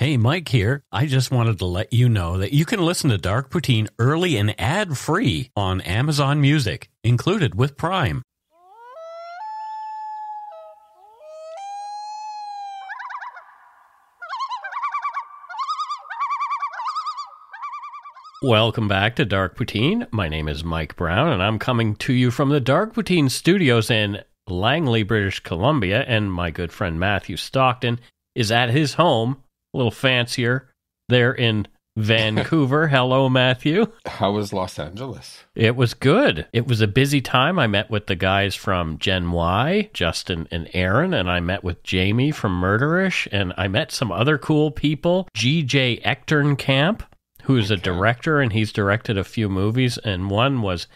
Hey, Mike here. I just wanted to let you know that you can listen to Dark Poutine early and ad-free on Amazon Music, included with Prime. Welcome back to Dark Poutine. My name is Mike Brown, and I'm coming to you from the Dark Poutine studios in Langley, British Columbia, and my good friend Matthew Stockton is at his home, a little fancier, there in Vancouver. Hello, Matthew. How was Los Angeles? It was good. It was a busy time. I met with the guys from Gen Y, Justin and Aaron, and I met with Jamie from Murderish, and I met some other cool people. G.J. Echternkamp, who's a director, and he's directed a few movies, and one was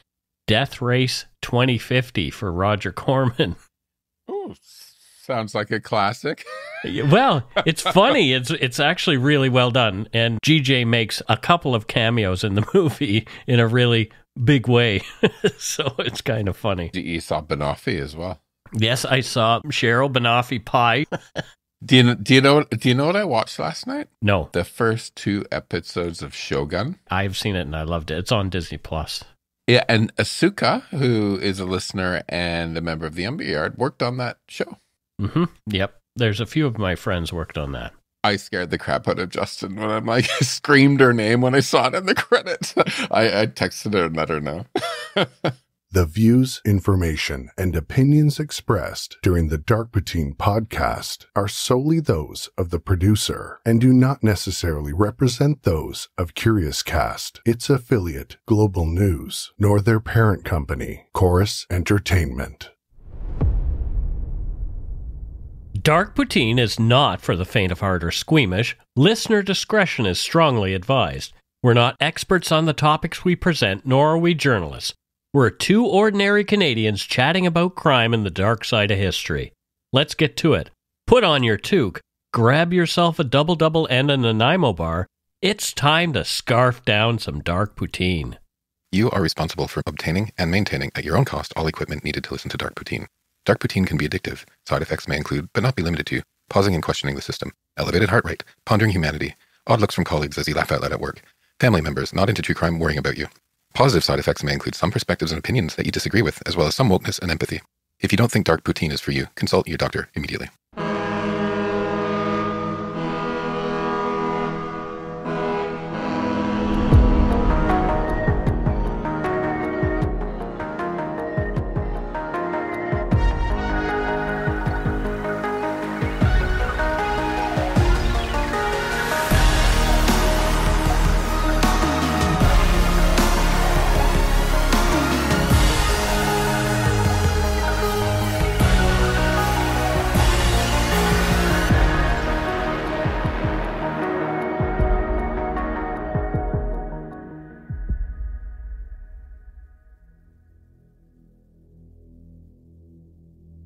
Death Race 2050 for Roger Corman. Oh, sounds like a classic. Well, it's funny. It's actually really well done, and GJ makes a couple of cameos in the movie in a really big way, so it's kind of funny. You saw Banoffee as well. Yes, I saw Cheryl Banoffee Pie. Do you know what I watched last night? No. The first 2 episodes of Shogun. I've seen it and I loved it. It's on Disney Plus. Yeah, and Asuka, who is a listener and a member of the Ember Yard, worked on that show. Mm-hmm. Yep. There's a few of my friends worked on that. I scared the crap out of Justin when I'm like, screamed her name when I saw it in the credits. I texted her and let her know. The views, information, and opinions expressed during the Dark Poutine podcast are solely those of the producer and do not necessarily represent those of Curious Cast, its affiliate, Global News, nor their parent company, Chorus Entertainment. Dark Poutine is not for the faint of heart or squeamish. Listener discretion is strongly advised. We're not experts on the topics we present, nor are we journalists. We're 2 ordinary Canadians chatting about crime and the dark side of history. Let's get to it. Put on your toque, grab yourself a double-double and a Nanaimo bar. It's time to scarf down some Dark Poutine. You are responsible for obtaining and maintaining at your own cost all equipment needed to listen to Dark Poutine. Dark Poutine can be addictive. Side effects may include, but not be limited to, pausing and questioning the system, elevated heart rate, pondering humanity, odd looks from colleagues as you laugh out loud at work, family members not into true crime worrying about you. Positive side effects may include some perspectives and opinions that you disagree with, as well as some wokeness and empathy. If you don't think Dark Poutine is for you, consult your doctor immediately.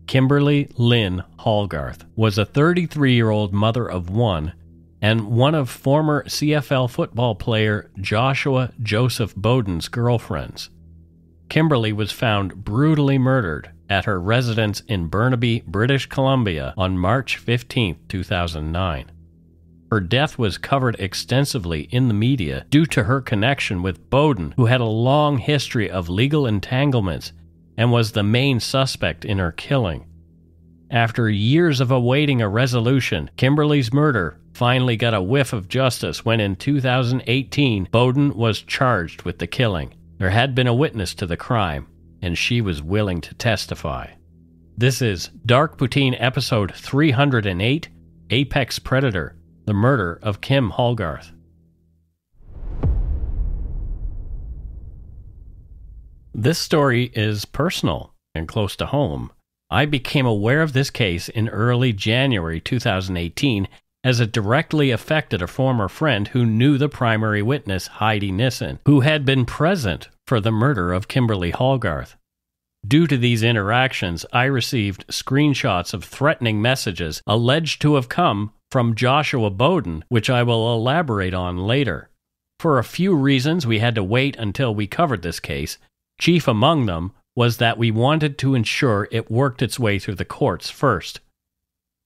Kimberly Lynn Hallgarth was a 33-year-old mother of 1 and one of former CFL football player Joshua Joseph Boden's girlfriends. Kimberly was found brutally murdered at her residence in Burnaby, British Columbia on March 15, 2009. Her death was covered extensively in the media due to her connection with Boden, who had a long history of legal entanglements and was the main suspect in her killing. After years of awaiting a resolution, Kimberly's murder finally got a whiff of justice when in 2018, Boden was charged with the killing. There had been a witness to the crime, and she was willing to testify. This is Dark Poutine episode 308, Apex Predator, the murder of Kim Hallgarth. This story is personal and close to home. I became aware of this case in early January 2018 as it directly affected a former friend who knew the primary witness, Heidi Nissen, who had been present for the murder of Kimberly Hallgarth. Due to these interactions, I received screenshots of threatening messages alleged to have come from Joshua Boden, which I will elaborate on later. For a few reasons, we had to wait until we covered this case. Chief among them was that we wanted to ensure it worked its way through the courts first.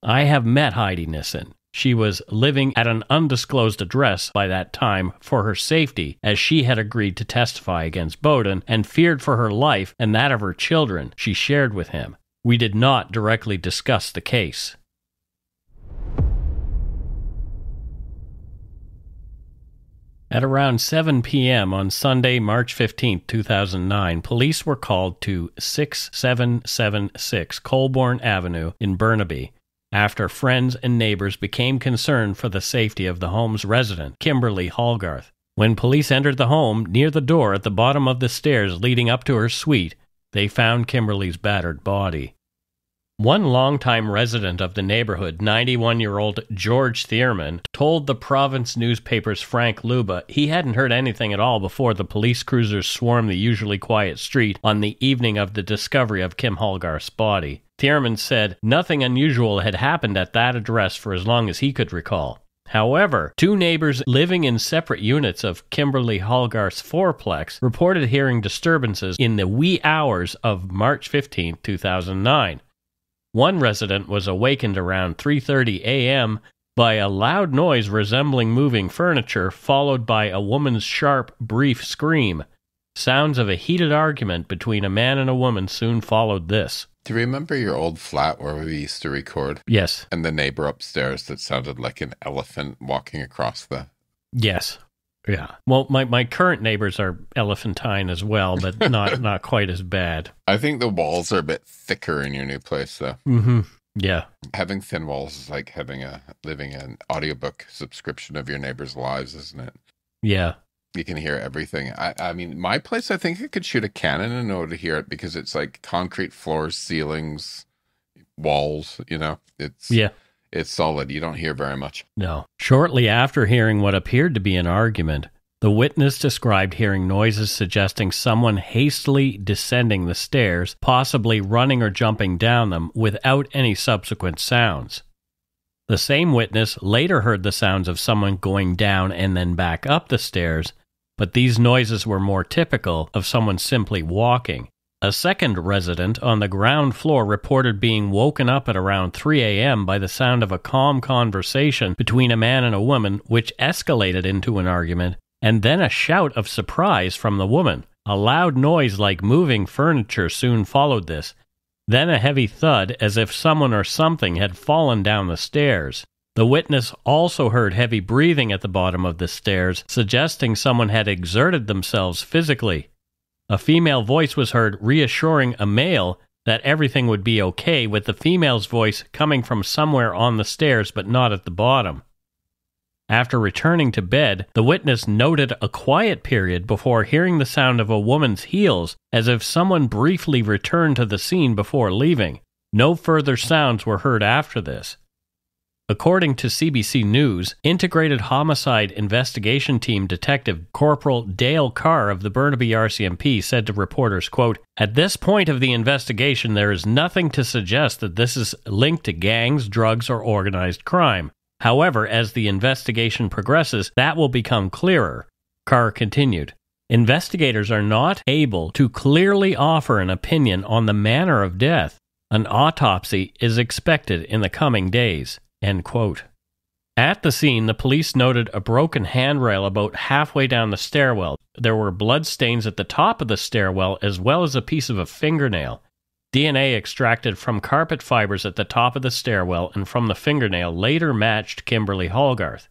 I have met Heidi Nissen, She was living at an undisclosed address by that time for her safety, as she had agreed to testify against Boden and feared for her life and that of her children she shared with him. We did not directly discuss the case. At around 7 p.m. on Sunday, March 15, 2009, police were called to 6776 Colborne Avenue in Burnaby after friends and neighbors became concerned for the safety of the home's resident, Kimberly Hallgarth. When police entered the home, near the door at the bottom of the stairs leading up to her suite, they found Kimberly's battered body. One longtime resident of the neighborhood, 91-year-old George Thierman, told the province newspaper's Frank Luba he hadn't heard anything at all before the police cruisers swarmed the usually quiet street on the evening of the discovery of Kim Hallgarth's body. Thierman said nothing unusual had happened at that address for as long as he could recall. However, two neighbors living in separate units of Kimberly Hallgarth's fourplex reported hearing disturbances in the wee hours of March 15, 2009. One resident was awakened around 3:30 a.m. by a loud noise resembling moving furniture, followed by a woman's sharp, brief scream. Sounds of a heated argument between a man and a woman soon followed this. Do you remember your old flat where we used to record? Yes. And the neighbor upstairs that sounded like an elephant walking across the... Yes. Yeah. Well, my current neighbors are elephantine as well, but not quite as bad. I think the walls are a bit thicker in your new place, though. Mm-hmm. Yeah. Having thin walls is like living an audiobook subscription of your neighbors' lives, isn't it? Yeah. You can hear everything. I mean, my place, I think I could shoot a cannon and know to hear it because it's like concrete floors, ceilings, walls, It's solid. You don't hear very much. No. Shortly after hearing what appeared to be an argument, the witness described hearing noises suggesting someone hastily descending the stairs, possibly running or jumping down them, without any subsequent sounds. The same witness later heard the sounds of someone going down and then back up the stairs, but these noises were more typical of someone simply walking. A second resident on the ground floor reported being woken up at around 3 a.m. by the sound of a calm conversation between a man and a woman, which escalated into an argument, and then a shout of surprise from the woman. A loud noise like moving furniture soon followed this, then a heavy thud as if someone or something had fallen down the stairs. The witness also heard heavy breathing at the bottom of the stairs, suggesting someone had exerted themselves physically. A female voice was heard reassuring a male that everything would be okay, with the female's voice coming from somewhere on the stairs but not at the bottom. After returning to bed, the witness noted a quiet period before hearing the sound of a woman's heels, as if someone briefly returned to the scene before leaving. No further sounds were heard after this. According to CBC News, Integrated Homicide Investigation Team Detective Corporal Dale Carr of the Burnaby RCMP said to reporters, quote, "At this point of the investigation, there is nothing to suggest that this is linked to gangs, drugs, or organized crime. However, as the investigation progresses, that will become clearer." Carr continued, "Investigators are not able to clearly offer an opinion on the manner of death. An autopsy is expected in the coming days." End quote. At the scene, the police noted a broken handrail about halfway down the stairwell. There were blood stains at the top of the stairwell as well as a piece of a fingernail. DNA extracted from carpet fibers at the top of the stairwell and from the fingernail later matched Kimberly Hallgarth.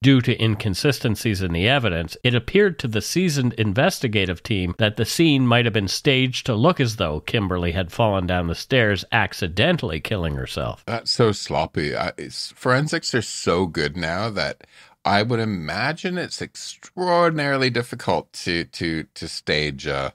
Due to inconsistencies in the evidence, it appeared to the seasoned investigative team that the scene might have been staged to look as though Kimberly had fallen down the stairs, accidentally killing herself. That's so sloppy. Forensics are so good now that I would imagine it's extraordinarily difficult to stage a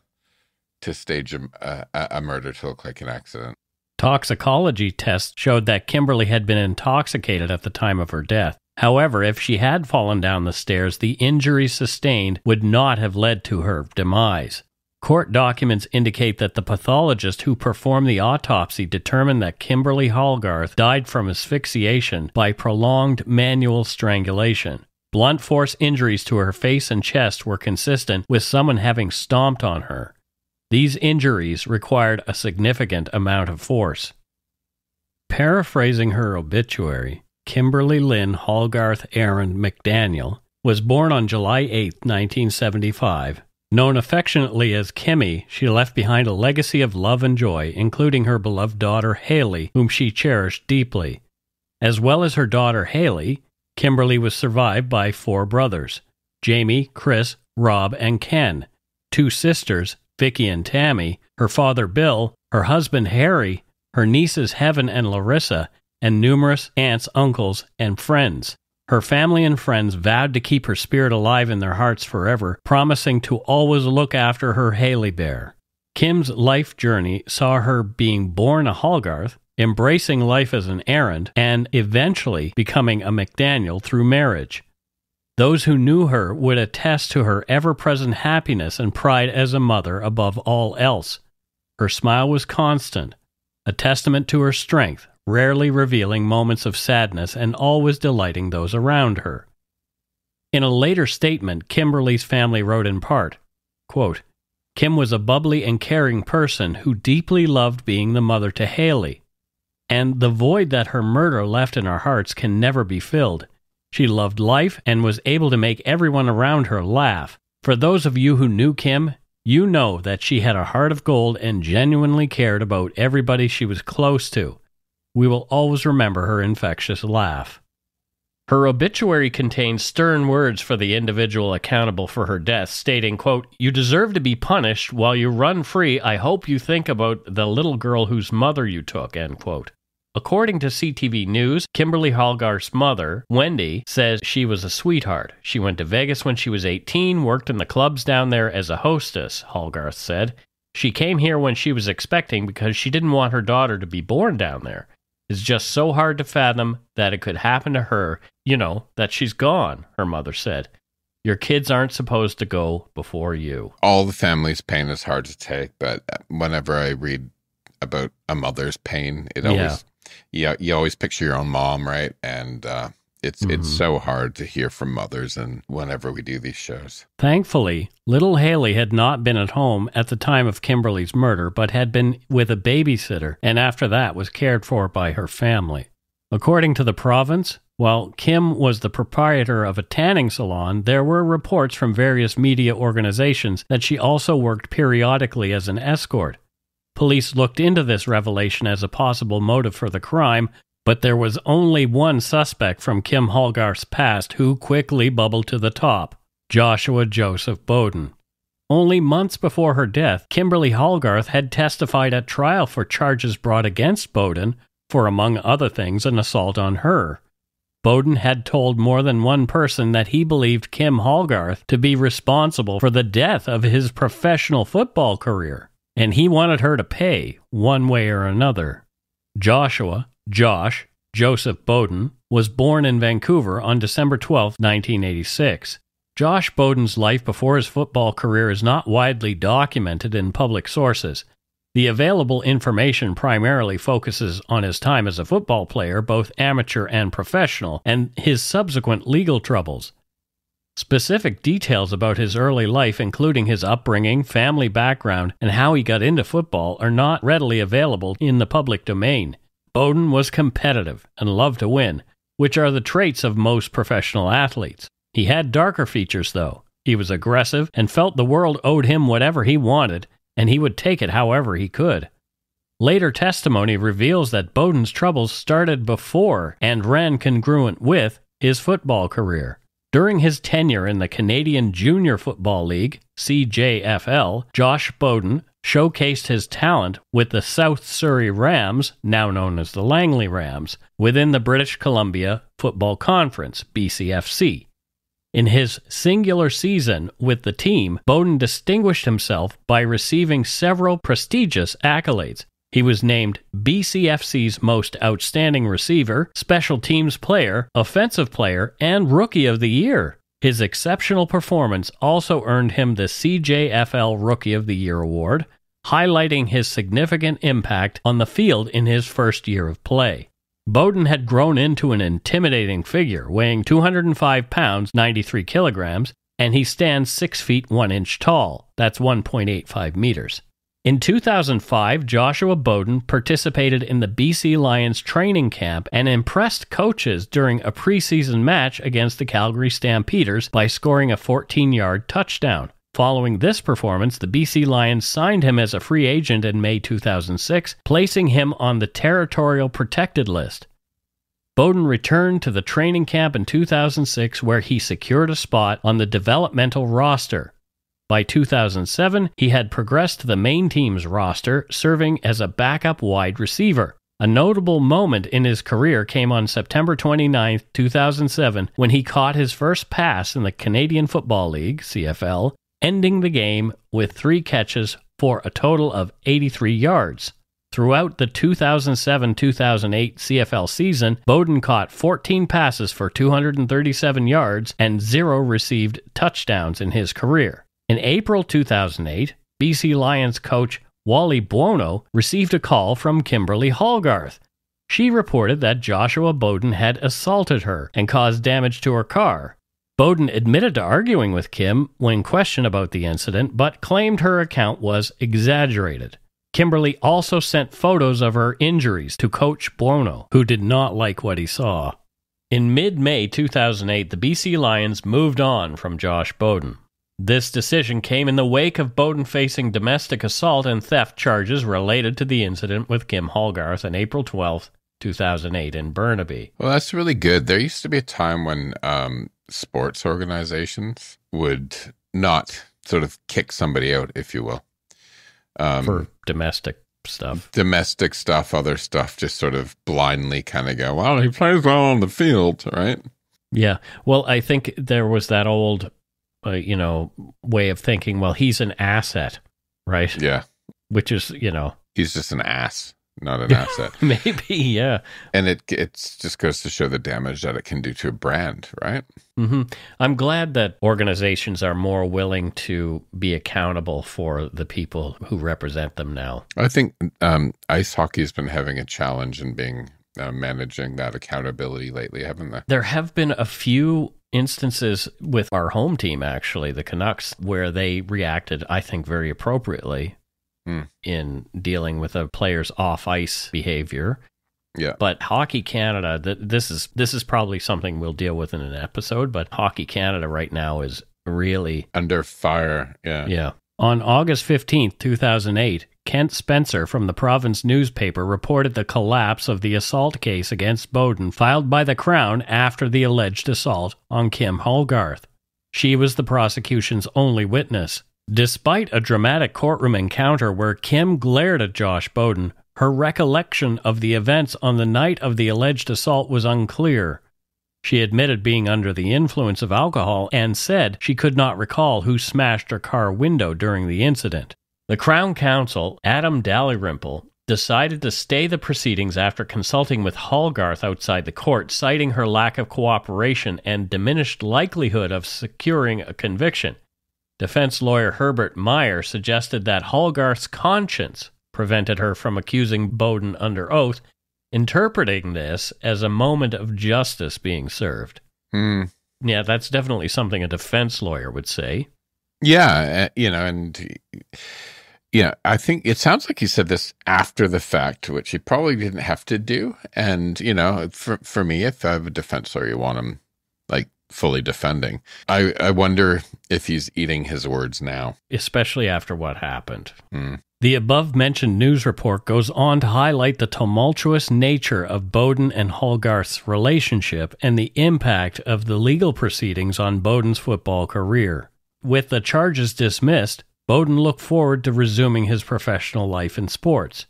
murder to look like an accident. Toxicology tests showed that Kimberly had been intoxicated at the time of her death. However, if she had fallen down the stairs, the injuries sustained would not have led to her demise. Court documents indicate that the pathologist who performed the autopsy determined that Kimberly Hallgarth died from asphyxiation by prolonged manual strangulation. Blunt force injuries to her face and chest were consistent with someone having stomped on her. These injuries required a significant amount of force. Paraphrasing her obituary, Kimberly Lynn Hallgarth Aaron McDaniel, was born on July 8, 1975. Known affectionately as Kimmy, she left behind a legacy of love and joy, including her beloved daughter Haley, whom she cherished deeply. As well as her daughter Haley, Kimberly was survived by 4 brothers: Jamie, Chris, Rob, and Ken, 2 sisters, Vicky and Tammy, her father Bill, her husband Harry, her nieces Heaven and Larissa, and numerous aunts, uncles, and friends. Her family and friends vowed to keep her spirit alive in their hearts forever, promising to always look after her Haley bear. Kim's life journey saw her being born a Hallgarth, embracing life as an errand, and eventually becoming a McDaniel through marriage. Those who knew her would attest to her ever-present happiness and pride as a mother above all else. Her smile was constant, a testament to her strength, rarely revealing moments of sadness and always delighting those around her. In a later statement, Kimberly's family wrote in part, quote, "Kim was a bubbly and caring person who deeply loved being the mother to Haley, and the void that her murder left in our hearts can never be filled. She loved life and was able to make everyone around her laugh. For those of you who knew Kim, you know that she had a heart of gold and genuinely cared about everybody she was close to. We will always remember her infectious laugh." Her obituary contains stern words for the individual accountable for her death, stating, quote, "You deserve to be punished. While you run free, I hope you think about the little girl whose mother you took," end quote. According to CTV News, Kimberly Hallgarth's mother, Wendy, says she was a sweetheart. She went to Vegas when she was 18, worked in the clubs down there as a hostess, Hallgarth said. She came here when she was expecting because she didn't want her daughter to be born down there. It's just so hard to fathom that it could happen to her, that she's gone, her mother said. Your kids aren't supposed to go before you. All the family's pain is hard to take, but whenever I read about a mother's pain, it always... Yeah, you always picture your own mom, right? And it's so hard to hear from mothers and whenever we do these shows. Thankfully, little Haley had not been at home at the time of Kimberly's murder, but had been with a babysitter, and after that was cared for by her family. According to the province, while Kim was the proprietor of a tanning salon, there were reports from various media organizations that she also worked periodically as an escort. Police looked into this revelation as a possible motive for the crime, but there was only one suspect from Kim Hallgarth's past who quickly bubbled to the top: Joshua Joseph Boden. Only months before her death, Kimberly Hallgarth had testified at trial for charges brought against Boden for, among other things, an assault on her. Boden had told more than one person that he believed Kim Hallgarth to be responsible for the death of his professional football career, and he wanted her to pay one way or another. Josh Joseph Boden was born in Vancouver on December 12, 1986. Josh Boden's life before his football career is not widely documented in public sources. The available information primarily focuses on his time as a football player, both amateur and professional, and his subsequent legal troubles. Specific details about his early life, including his upbringing, family background, and how he got into football, are not readily available in the public domain. Boden was competitive and loved to win, which are the traits of most professional athletes. He had darker features, though. He was aggressive and felt the world owed him whatever he wanted, and he would take it however he could. Later testimony reveals that Boden's troubles started before and ran congruent with his football career. During his tenure in the Canadian Junior Football League, CJFL, Josh Boden showcased his talent with the South Surrey Rams, now known as the Langley Rams, within the British Columbia Football Conference, BCFC. In his singular season with the team, Boden distinguished himself by receiving several prestigious accolades. He was named BCFC's Most Outstanding Receiver, Special Teams Player, Offensive Player, and Rookie of the Year. His exceptional performance also earned him the CJFL Rookie of the Year award, highlighting his significant impact on the field in his first year of play. Boden had grown into an intimidating figure, weighing 205 pounds, 93 kilograms, and he stands 6 feet 1 inch tall. That's 1.85 meters. In 2005, Joshua Boden participated in the BC Lions training camp and impressed coaches during a preseason match against the Calgary Stampeders by scoring a 14-yard touchdown. Following this performance, the BC Lions signed him as a free agent in May 2006, placing him on the territorial protected list. Boden returned to the training camp in 2006, where he secured a spot on the developmental roster. By 2007, he had progressed to the main team's roster, serving as a backup wide receiver. A notable moment in his career came on September 29, 2007, when he caught his first pass in the Canadian Football League, CFL, ending the game with 3 catches for a total of 83 yards. Throughout the 2007-2008 CFL season, Boden caught 14 passes for 237 yards and 0 received touchdowns in his career. In April 2008, BC Lions coach Wally Buono received a call from Kimberly Hallgarth. She reported that Joshua Boden had assaulted her and caused damage to her car. Boden admitted to arguing with Kim when questioned about the incident, but claimed her account was exaggerated. Kimberly also sent photos of her injuries to Coach Buono, who did not like what he saw. In mid-May 2008, the BC Lions moved on from Josh Boden. This decision came in the wake of Boden facing domestic assault and theft charges related to the incident with Kim Hallgarth on April 12, 2008 in Burnaby. Well, that's really good. There used to be a time when sports organizations would not sort of kick somebody out, if you will. For domestic stuff. Domestic stuff, other stuff, just sort of blindly kind of go, well, he plays well on the field, right? Yeah. Well, I think there was that old way of thinking, well, he's an asset, right? Yeah. Which is, he's just an ass, not an asset. Maybe, yeah. And it just goes to show the damage that it can do to a brand, right? Mm-hmm. I'm glad that organizations are more willing to be accountable for the people who represent them now. I think ice hockey has been having a challenge in being managing that accountability lately, haven't they? There have been a few instances with our home team, actually, the Canucks, where they reacted, I think, very appropriately in dealing with a player's off-ice behavior. Yeah. But Hockey Canada, this is probably something we'll deal with in an episode, but Hockey Canada right now is really under fire. Yeah. Yeah. On August 15th, 2008, Kent Spencer from the Province newspaper reported the collapse of the assault case against Boden filed by the Crown after the alleged assault on Kim Hallgarth. She was the prosecution's only witness. Despite a dramatic courtroom encounter where Kim glared at Josh Boden, her recollection of the events on the night of the alleged assault was unclear. She admitted being under the influence of alcohol and said she could not recall who smashed her car window during the incident. The Crown Counsel, Adam Dalrymple, decided to stay the proceedings after consulting with Hallgarth outside the court, citing her lack of cooperation and diminished likelihood of securing a conviction. Defense lawyer Herbert Meyer suggested that Hallgarth's conscience prevented her from accusing Boden under oath, interpreting this as a moment of justice being served. Yeah, that's definitely something a defense lawyer would say. Yeah, I think it sounds like he said this after the fact, which he probably didn't have to do. And, for me, if I have a defense lawyer, you want him, fully defending. I wonder if he's eating his words now. Especially after what happened. The above-mentioned news report goes on to highlight the tumultuous nature of Boden and Hallgarth's relationship and the impact of the legal proceedings on Boden's football career. With the charges dismissed, Boden looked forward to resuming his professional life in sports.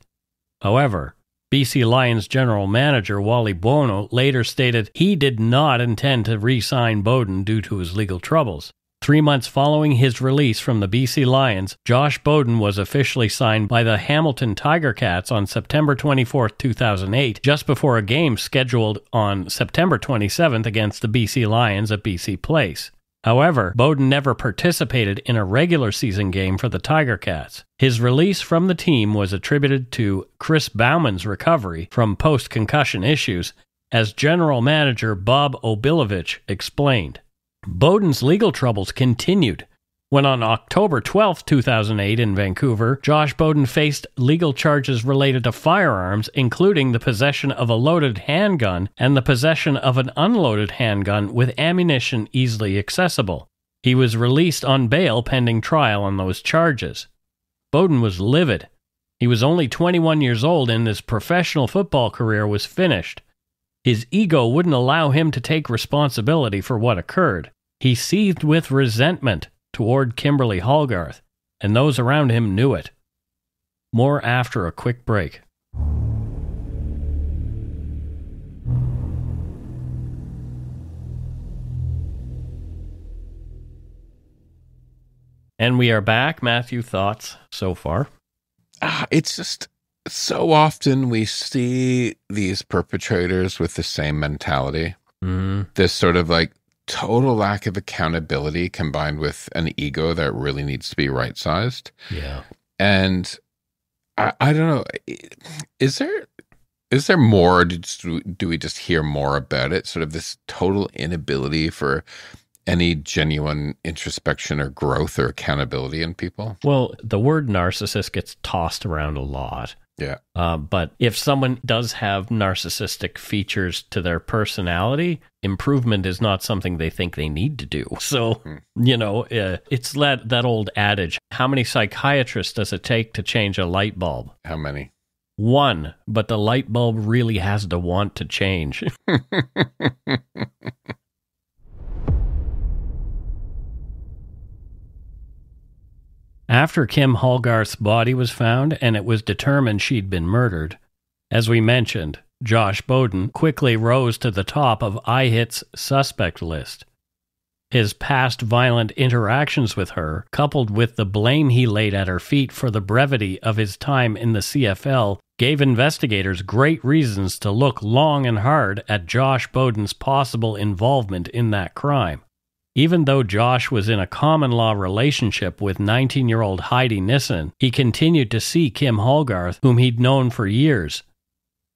However, BC Lions general manager Wally Buono later stated he did not intend to re-sign Boden due to his legal troubles. 3 months following his release from the BC Lions, Josh Boden was officially signed by the Hamilton Tiger Cats on September 24, 2008, just before a game scheduled on September 27th against the BC Lions at BC Place. However, Boden never participated in a regular season game for the Tiger Cats. His release from the team was attributed to Chris Bauman's recovery from post-concussion issues, as general manager Bob Obilovich explained. Boden's legal troubles continued. When on October 12, 2008 in Vancouver, Josh Boden faced legal charges related to firearms, including the possession of a loaded handgun and the possession of an unloaded handgun with ammunition easily accessible. He was released on bail pending trial on those charges. Boden was livid. He was only 21 years old and his professional football career was finished. His ego wouldn't allow him to take responsibility for what occurred. He seethed with resentment toward Kimberly Hallgarth, and those around him knew it. More after a quick break. And we are back. Matthew, thoughts so far? It's just so often we see these perpetrators with the same mentality. This sort of like total lack of accountability combined with an ego that really needs to be right-sized. Yeah. And I don't know, is there more, or do we just hear more about it? Sort of this total inability for any genuine introspection or growth or accountability in people? Well, the word narcissist gets tossed around a lot. Yeah. But if someone does have narcissistic features to their personality, improvement is not something they think they need to do. So, it's that old adage, how many psychiatrists does it take to change a light bulb? How many? One, but the light bulb really has to want to change. After Kim Hallgarth's body was found and it was determined she'd been murdered, as we mentioned, Josh Boden quickly rose to the top of IHIT's suspect list. His past violent interactions with her, coupled with the blame he laid at her feet for the brevity of his time in the CFL, gave investigators great reasons to look long and hard at Josh Boden's possible involvement in that crime. Even though Josh was in a common-law relationship with 19-year-old Heidi Nissen, he continued to see Kim Hallgarth, whom he'd known for years.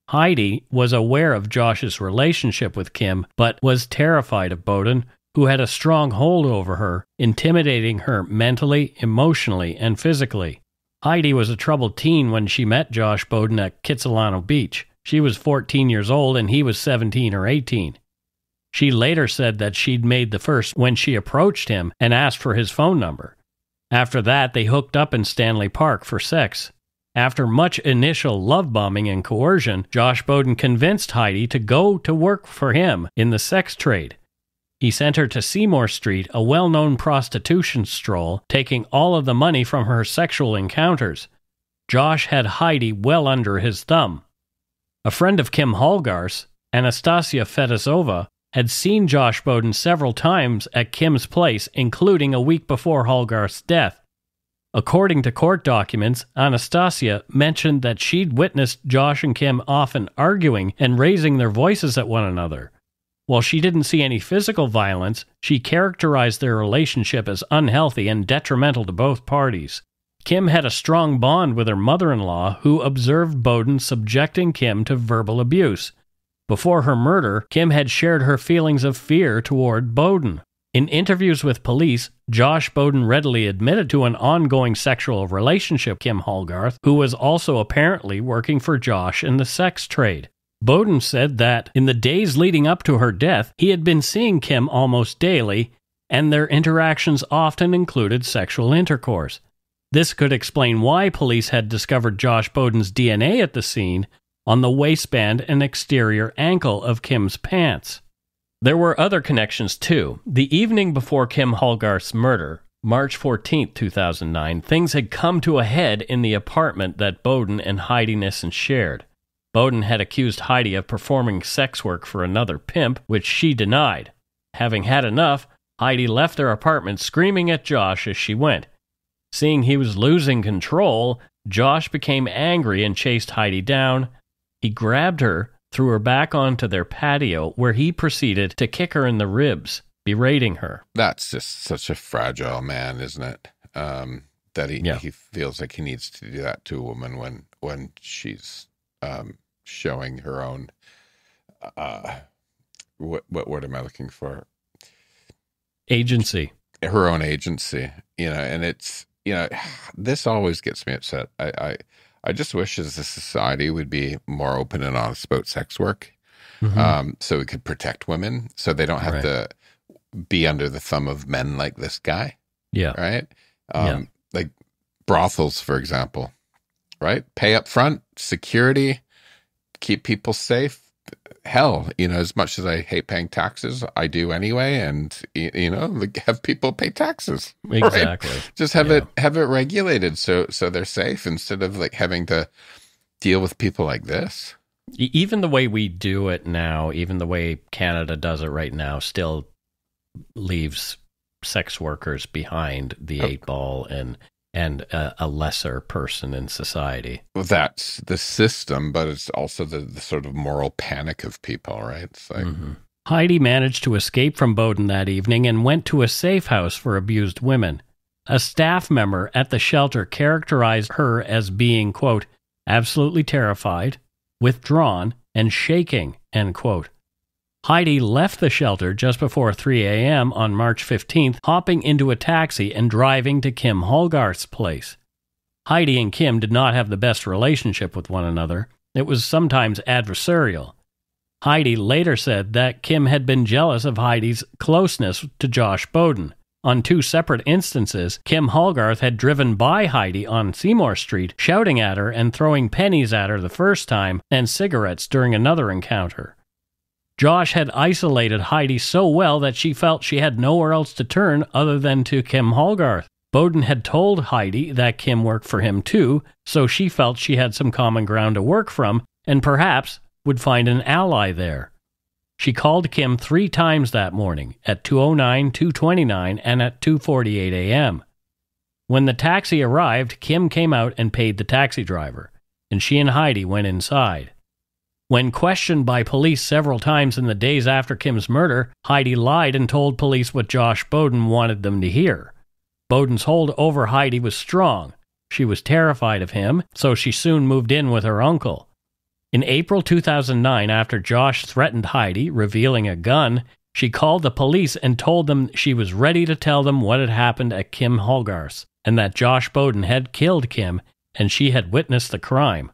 Heidi was aware of Josh's relationship with Kim, but was terrified of Boden, who had a strong hold over her, intimidating her mentally, emotionally, and physically. Heidi was a troubled teen when she met Josh Boden at Kitsilano Beach. She was 14 years old and he was 17 or 18. She later said that she'd made the first when she approached him and asked for his phone number. After that, they hooked up in Stanley Park for sex. After much initial love bombing and coercion, Josh Boden convinced Heidi to go to work for him in the sex trade. He sent her to Seymour Street, a well-known prostitution stroll, taking all of the money from her sexual encounters. Josh had Heidi well under his thumb. A friend of Kim Hallgarth's, Anastasia Fedosova, had seen Josh Boden several times at Kim's place, including a week before Hallgarth's death. According to court documents, Anastasia mentioned that she'd witnessed Josh and Kim often arguing and raising their voices at one another. While she didn't see any physical violence, she characterized their relationship as unhealthy and detrimental to both parties. Kim had a strong bond with her mother-in-law, who observed Boden subjecting Kim to verbal abuse. Before her murder, Kim had shared her feelings of fear toward Boden. In interviews with police, Josh Boden readily admitted to an ongoing sexual relationship with Kim Hallgarth, who was also apparently working for Josh in the sex trade. Boden said that in the days leading up to her death, he had been seeing Kim almost daily, and their interactions often included sexual intercourse. This could explain why police had discovered Josh Boden's DNA at the scene, on the waistband and exterior ankle of Kim's pants. There were other connections too. The evening before Kim Hallgarth's murder, March 14, 2009, things had come to a head in the apartment that Boden and Heidi Nissen shared. Boden had accused Heidi of performing sex work for another pimp, which she denied. Having had enough, Heidi left their apartment screaming at Josh as she went. Seeing he was losing control, Josh became angry and chased Heidi down. He grabbed her, threw her back onto their patio, where he proceeded to kick her in the ribs, berating her. That's just such a fragile man, isn't it? That he feels like he needs to do that to a woman when she's showing her own, what word am I looking for? Agency. Her own agency. and it's, this always gets me upset. I just wish as a society would be more open and honest about sex work. So we could protect women so they don't have to be under the thumb of men like this guy. Yeah. Right. Like brothels, for example, right? Pay up front, security, keep people safe. Hell, as much as I hate paying taxes, I do anyway. And, have people pay taxes. Exactly. Right? Just have it regulated so they're safe instead of like having to deal with people like this. Even the way we do it now, even the way Canada does it right now, still leaves sex workers behind the eight ball and a lesser person in society. Well, that's the system, but it's also the sort of moral panic of people, right? It's like... Heidi managed to escape from Boden that evening and went to a safe house for abused women. A staff member at the shelter characterized her as being, quote, absolutely terrified, withdrawn, and shaking, end quote. Heidi left the shelter just before 3 a.m. on March 15th, hopping into a taxi and driving to Kim Hallgarth's place. Heidi and Kim did not have the best relationship with one another. It was sometimes adversarial. Heidi later said that Kim had been jealous of Heidi's closeness to Josh Boden. On 2 separate instances, Kim Hallgarth had driven by Heidi on Seymour Street, shouting at her and throwing pennies at her the first time and cigarettes during another encounter. Josh had isolated Heidi so well that she felt she had nowhere else to turn other than to Kim Hallgarth. Boden had told Heidi that Kim worked for him too, so she felt she had some common ground to work from and perhaps would find an ally there. She called Kim 3 times that morning, at 2:09, 2:29, and at 2:48 a.m. When the taxi arrived, Kim came out and paid the taxi driver, and she and Heidi went inside. When questioned by police several times in the days after Kim's murder, Heidi lied and told police what Josh Boden wanted them to hear. Boden's hold over Heidi was strong. She was terrified of him, so she soon moved in with her uncle. In April 2009, after Josh threatened Heidi, revealing a gun, she called the police and told them she was ready to tell them what had happened at Kim Hallgarth's, and that Josh Boden had killed Kim, and she had witnessed the crime.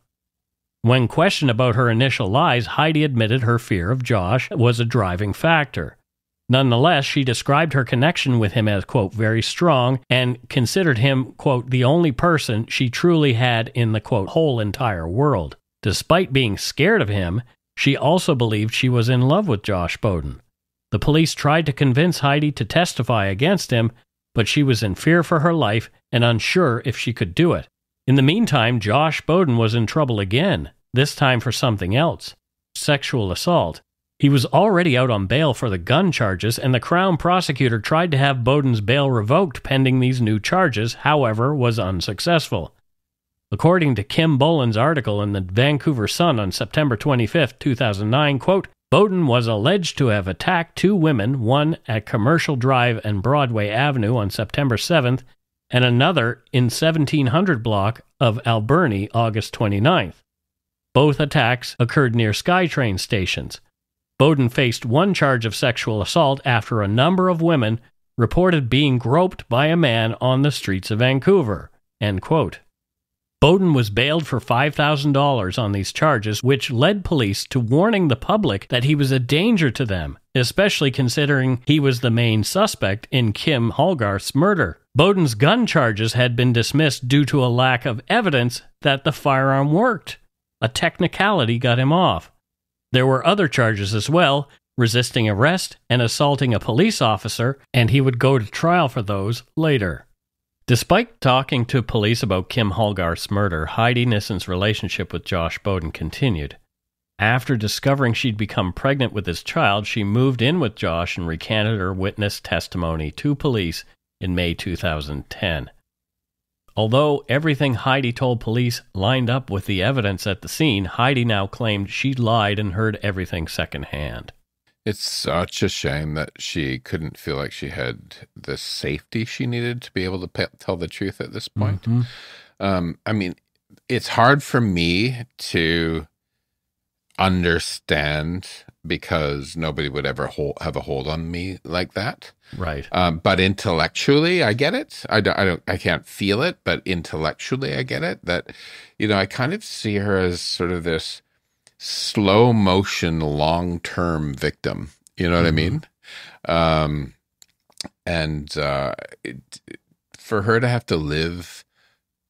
When questioned about her initial lies, Heidi admitted her fear of Josh was a driving factor. Nonetheless, she described her connection with him as, quote, very strong, and considered him, quote, the only person she truly had in the, quote, whole entire world. Despite being scared of him, she also believed she was in love with Josh Boden. The police tried to convince Heidi to testify against him, but she was in fear for her life and unsure if she could do it. In the meantime, Josh Boden was in trouble again, this time for something else: sexual assault. He was already out on bail for the gun charges, and the Crown prosecutor tried to have Boden's bail revoked pending these new charges, however, was unsuccessful. According to Kim Boland's article in the Vancouver Sun on September 25, 2009, quote, Boden was alleged to have attacked 2 women, one at Commercial Drive and Broadway Avenue on September 7th, and another in 1700 block of Alberni, August 29th. Both attacks occurred near SkyTrain stations. Boden faced 1 charge of sexual assault after a number of women reported being groped by a man on the streets of Vancouver, end quote. Boden was bailed for $5,000 on these charges, which led police to warning the public that he was a danger to them, especially considering he was the main suspect in Kim Hallgarth's murder. Boden's gun charges had been dismissed due to a lack of evidence that the firearm worked. A technicality got him off. There were other charges as well, resisting arrest and assaulting a police officer, and he would go to trial for those later. Despite talking to police about Kim Hallgarth's murder, Heidi Nissen's relationship with Josh Boden continued. After discovering she'd become pregnant with his child, she moved in with Josh and recanted her witness testimony to police in May 2010. Although everything Heidi told police lined up with the evidence at the scene, Heidi now claimed she'd lied and heard everything secondhand. It's such a shame that she couldn't feel like she had the safety she needed to be able to tell the truth at this point. Mm-hmm. I mean, it's hard for me to understand because nobody would ever have a hold on me like that. Right. But intellectually, I get it. I can't feel it, but intellectually, I get it. That, I kind of see her as sort of this slow motion, long-term victim. You know what I mean? For her to have to live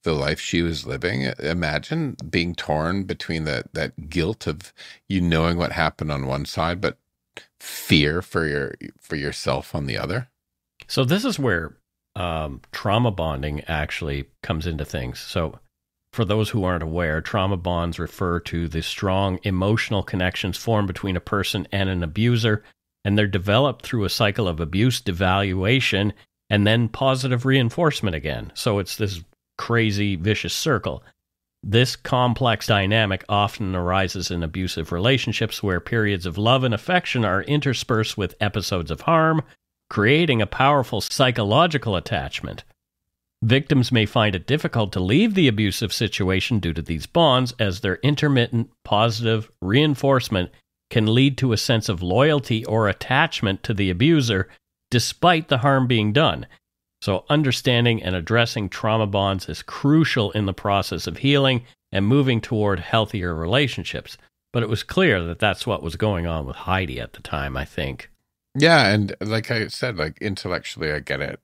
the life she was living, imagine being torn between that guilt of knowing what happened on one side, but fear for yourself on the other. So this is where trauma bonding actually comes into things. So for those who aren't aware, trauma bonds refer to the strong emotional connections formed between a person and an abuser, and they're developed through a cycle of abuse, devaluation, and then positive reinforcement again. So it's this crazy, vicious circle. This complex dynamic often arises in abusive relationships where periods of love and affection are interspersed with episodes of harm, creating a powerful psychological attachment. Victims may find it difficult to leave the abusive situation due to these bonds, as their intermittent positive reinforcement can lead to a sense of loyalty or attachment to the abuser despite the harm being done. So understanding and addressing trauma bonds is crucial in the process of healing and moving toward healthier relationships. But it was clear that that's what was going on with Heidi at the time, I think. Yeah, and like I said, intellectually I get it,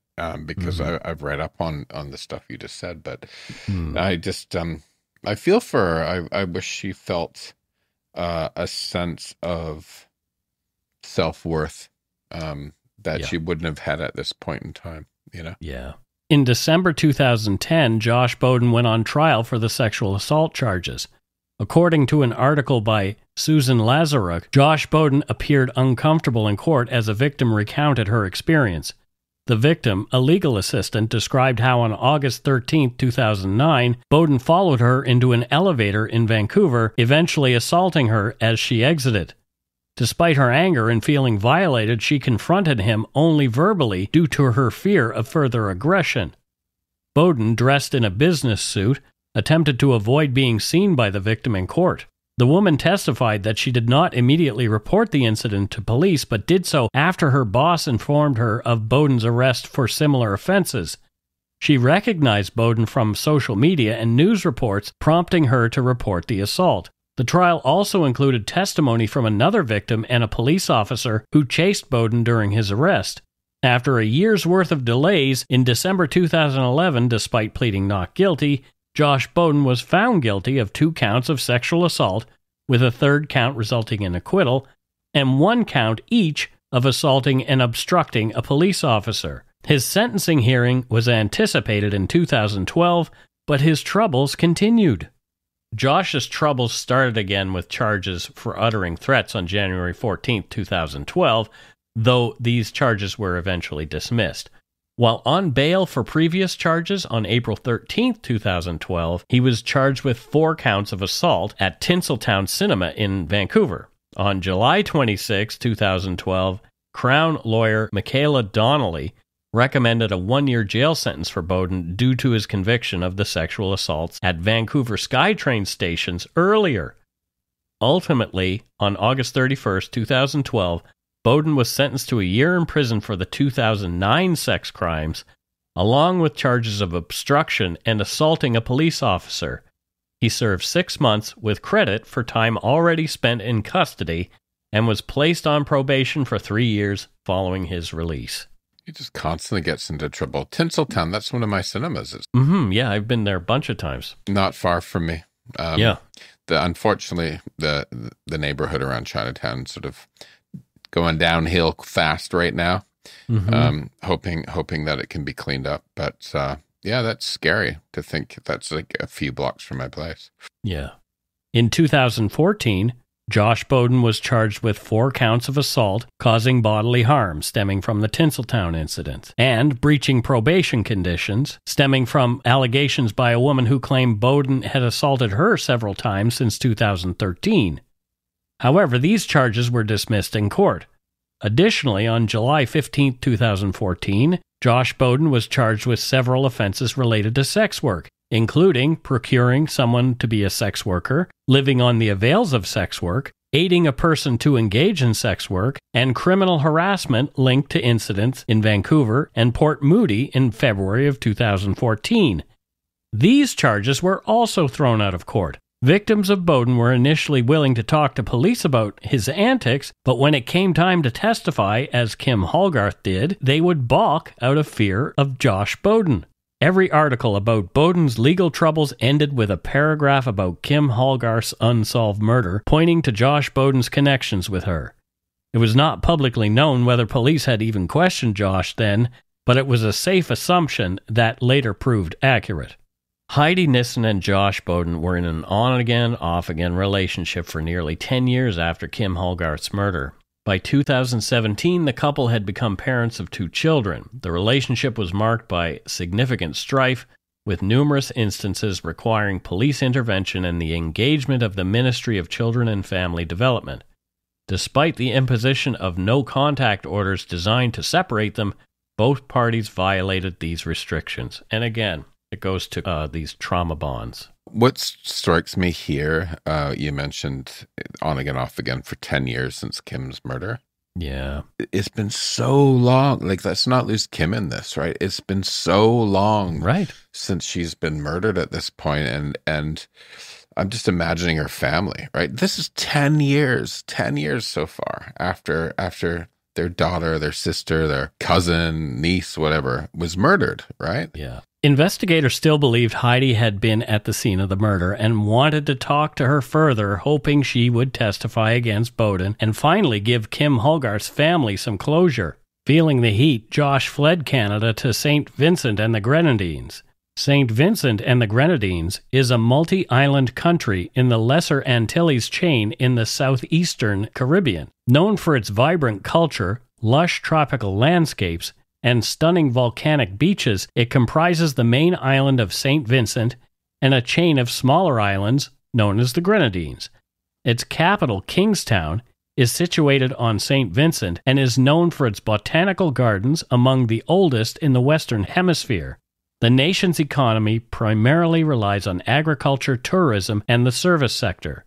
because I've read up on the stuff you just said, but I just, I feel for her. I wish she felt a sense of self-worth that she wouldn't have had at this point in time. Yeah. In December 2010, Josh Boden went on trial for the sexual assault charges. According to an article by Susan Lazaruk, Josh Boden appeared uncomfortable in court as a victim recounted her experience. The victim, a legal assistant, described how on August 13, 2009, Boden followed her into an elevator in Vancouver, eventually assaulting her as she exited. Despite her anger and feeling violated, she confronted him only verbally due to her fear of further aggression. Boden, dressed in a business suit, attempted to avoid being seen by the victim in court. The woman testified that she did not immediately report the incident to police, but did so after her boss informed her of Boden's arrest for similar offenses. She recognized Boden from social media and news reports, prompting her to report the assault. The trial also included testimony from another victim and a police officer who chased Boden during his arrest. After a year's worth of delays, in December 2011, despite pleading not guilty, Josh Boden was found guilty of 2 counts of sexual assault, with a 3rd count resulting in acquittal, and 1 count each of assaulting and obstructing a police officer. His sentencing hearing was anticipated in 2012, but his troubles continued. Josh's troubles started again with charges for uttering threats on January 14, 2012, though these charges were eventually dismissed. While on bail for previous charges on April 13, 2012, he was charged with 4 counts of assault at Tinseltown Cinema in Vancouver. On July 26, 2012, Crown lawyer Michaela Donnelly recommended a 1-year jail sentence for Boden due to his conviction of the sexual assaults at Vancouver SkyTrain stations earlier. Ultimately, on August 31, 2012, Boden was sentenced to a year in prison for the 2009 sex crimes, along with charges of obstruction and assaulting a police officer. He served 6 months with credit for time already spent in custody and was placed on probation for 3 years following his release. He just constantly gets into trouble. Tinseltown, that's one of my cinemas. Yeah, I've been there a bunch of times. Not far from me. Unfortunately, the neighborhood around Chinatown sort of going downhill fast right now. Hoping that it can be cleaned up. But that's scary to think that's like a few blocks from my place. Yeah. In 2014, Josh Boden was charged with 4 counts of assault causing bodily harm stemming from the Tinseltown incident, and breaching probation conditions stemming from allegations by a woman who claimed Boden had assaulted her several times since 2013. However, these charges were dismissed in court. Additionally, on July 15, 2014, Josh Boden was charged with several offenses related to sex work, including procuring someone to be a sex worker, living on the avails of sex work, aiding a person to engage in sex work, and criminal harassment linked to incidents in Vancouver and Port Moody in February of 2014. These charges were also thrown out of court. Victims of Boden were initially willing to talk to police about his antics, but when it came time to testify, as Kim Hallgarth did, they would balk out of fear of Josh Boden. Every article about Boden's legal troubles ended with a paragraph about Kim Hallgarth's unsolved murder, pointing to Josh Boden's connections with her. It was not publicly known whether police had even questioned Josh then, but it was a safe assumption that later proved accurate. Heidi Nissen and Josh Boden were in an on-again, off-again relationship for nearly 10 years after Kim Hallgarth's murder. By 2017, the couple had become parents of 2 children. The relationship was marked by significant strife, with numerous instances requiring police intervention and the engagement of the Ministry of Children and Family Development. Despite the imposition of no-contact orders designed to separate them, both parties violated these restrictions. And again, it goes to these trauma bonds. What strikes me here, you mentioned on again, off again for 10 years since Kim's murder. Yeah. It's been so long. Like, let's not lose Kim in this, right? It's been so long since she's been murdered at this point, and I'm just imagining her family, right? This is 10 years so far after their daughter, their sister, their cousin, niece, whatever, was murdered, right? Yeah. Investigators still believed Heidi had been at the scene of the murder and wanted to talk to her further, hoping she would testify against Boden and finally give Kim Hallgarth's family some closure. Feeling the heat, Josh fled Canada to St. Vincent and the Grenadines. St. Vincent and the Grenadines is a multi-island country in the Lesser Antilles chain in the southeastern Caribbean. Known for its vibrant culture, lush tropical landscapes, and stunning volcanic beaches, it comprises the main island of St. Vincent and a chain of smaller islands known as the Grenadines. Its capital, Kingstown, is situated on St. Vincent and is known for its botanical gardens, among the oldest in the Western Hemisphere. The nation's economy primarily relies on agriculture, tourism, and the service sector.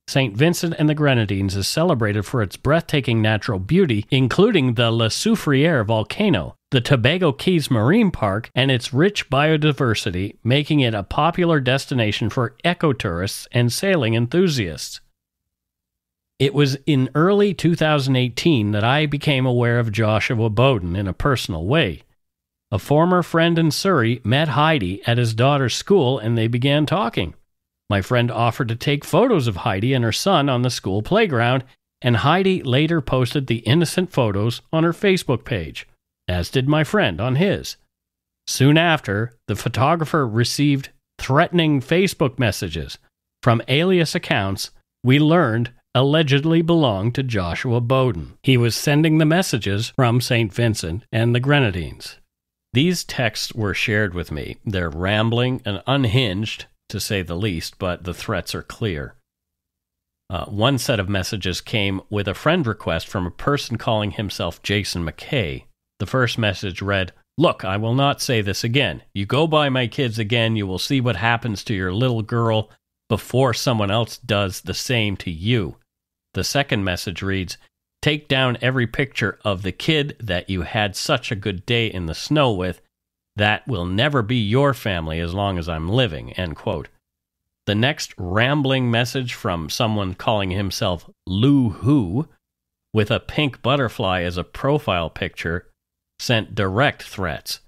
St. Vincent and the Grenadines is celebrated for its breathtaking natural beauty, including the Le Soufriere volcano, the Tobago Keys Marine Park, and its rich biodiversity, making it a popular destination for ecotourists and sailing enthusiasts. It was in early 2018 that I became aware of Joshua Boden in a personal way. A former friend in Surrey met Heidi at his daughter's school and they began talking. My friend offered to take photos of Heidi and her son on the school playground, and Heidi later posted the innocent photos on her Facebook page, as did my friend on his. Soon after, the photographer received threatening Facebook messages from alias accounts we learned allegedly belonged to Joshua Boden. He was sending the messages from St. Vincent and the Grenadines. These texts were shared with me. They're rambling and unhinged, to say the least, but the threats are clear. One set of messages came with a friend request from a person calling himself Jason McKay. The first message read, "Look, I will not say this again. You go by my kids again, you will see what happens to your little girl before someone else does the same to you." The second message reads, "Take down every picture of the kid that you had such a good day in the snow with. That will never be your family as long as I'm living," end quote. The next rambling message from someone calling himself Lou Who, with a pink butterfly as a profile picture, sent direct threats.